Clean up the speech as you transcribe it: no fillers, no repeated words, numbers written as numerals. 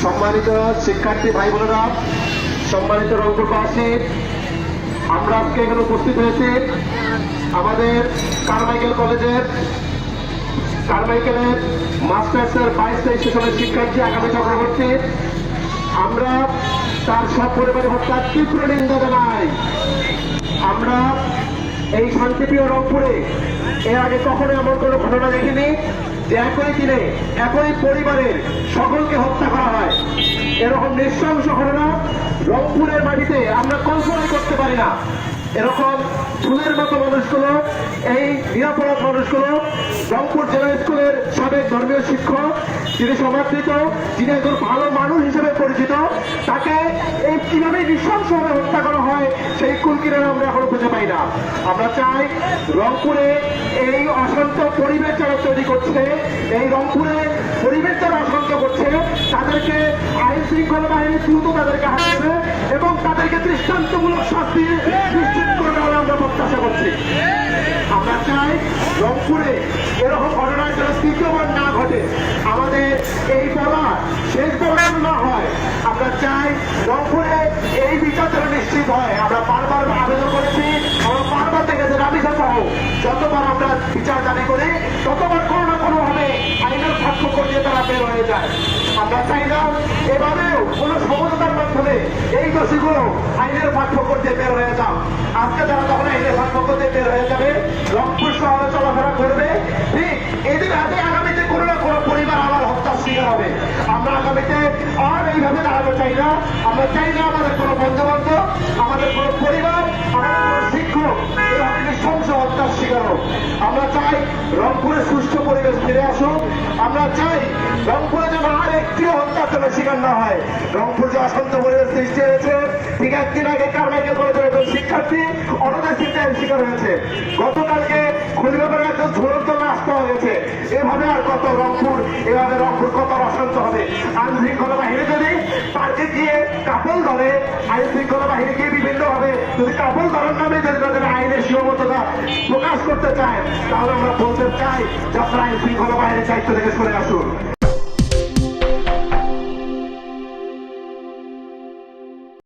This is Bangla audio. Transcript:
সম্মানিত শিক্ষার্থী ভাই বোনেরা, সম্মানিত রংপুরবাসী, আমরা আজকে এখানে উপস্থিত হয়েছি আমাদের কারমাইকেল কলেজের মাস্টার্সের 22-23 সেশনের শিক্ষার্থী আগামী চক্রবর্তী। আমরা তার সব পরিবারে হত্যার তীব্র নিন্দা জানাই। আমরা এই শান্তিপ্রিয় রংপুরে এর আগে কখনো এমন কোনো ঘটনা দেখিনি যে একই দিনে একই পরিবারের সকলকে হত্যা করা হয়। এরকম নৃশংস ঘটনা রংপুরের মাটিতে আমরা কল্পনাই করতে পারি না। এরকম ফুলের মতো মানুষগুলো, এই নিরাপরাধ মানুষগুলো রংপুর জেলা স্কুলের সাবেক ধর্মীয় শিক্ষক, যিনি সমাদৃত, যিনি একজন ভালো মানুষ হিসেবে পরিচিত, তাকে এই কিভাবে নৃশংসভাবে হত্যা করা হয় সেই কুলকিনারা আমরা এখনো খুঁজে পাই না। আমরা চাই রংপুরে এই অশান্ত পরিবেশ যারা তৈরি করছে, এই রংপুরে পরিবেশ যারা অশান্ত করছে, তাদেরকে আইন শৃঙ্খলা বাহিনী দ্রুত তাদেরকে হারাবে এবং তাদেরকে দৃষ্টান্তমূলক শাস্তি নিশ্চিত করে দেওয়ার আমরা প্রত্যাশা করছি। আমরা চাই রংপুরে এরকম ঘটনা যেন তৃতীয়বার না ঘটে, আমাদের এই বলা শেষ বলার না হয়। আমরা চাই রংপুরে এই বিচার যেন নিশ্চিত হয়। আমরা বারবার আবেদন করেছি, আমরা বারবার দেখেছি রাবিসা সহ যতবার আমরা বিচার দাবি করি ততবার কোনো না কোনো ভাবে আইনের পার্থক্য দিয়ে তারা বের হয়ে যায়। আমরা চাই না এভাবেও কোনো সমঝোতার মাধ্যমে এই দোষীগুলো আইনের পার্থক্য দিয়ে বের হয়ে যান। আজকে তারা যখন আইনের পার্থক্য দিয়ে বের হয়ে যাবে, রংপুর শহরে চলাফেরা করবে, ঠিক এদের হাতে আগামীতে কোনো না কোনো পরিবার আবার হত্যার শিকার হবে। আমরা আগামীতে আর এইভাবে দাঁড়াতে চাই না। আমরা চাই না আমাদের কোনো বন্ধুবান্ধব, আমাদের কোনো পরিবার, আমাদের কোনো শিক্ষক এইভাবে নৃশংস হত্যার শিকার হোক। আমরা চাই রংপুরে সুষ্ঠু পরিবেশ ফিরে আসুক। আমরা চাই রংপুরে যেন আর একটিও হত্যার জন্য শিকার না হয়। রংপুর যে অশান্ত পরিবেশ সৃষ্টি হয়েছে, ঠিক একদিন আগে কারমাইকেল কলেজের একজন শিক্ষার্থী অনাদার চিন্তায় শিকার হয়েছে। গতকালকে খুলনাপাড়ার একজন ঝুলন্ত লাশ পাওয়া গেছে। এভাবে আর কত রংপুর কত অশান্ত হবে। আইন শৃঙ্খলা বাহিনী যদি পার্কে গিয়ে কাপল ধরে, আইন শৃঙ্খলা বাহিনী গিয়ে বিভিন্ন ভাবে যদি কাপল ধরার নামে যদি তাদের আইনের সীমাবদ্ধতা প্রকাশ করতে চায়, তাহলে আমরা বলতে চাই যে আপনারা আইন শৃঙ্খলা বাহিনীর দায়িত্ব থেকে সরে আসুন।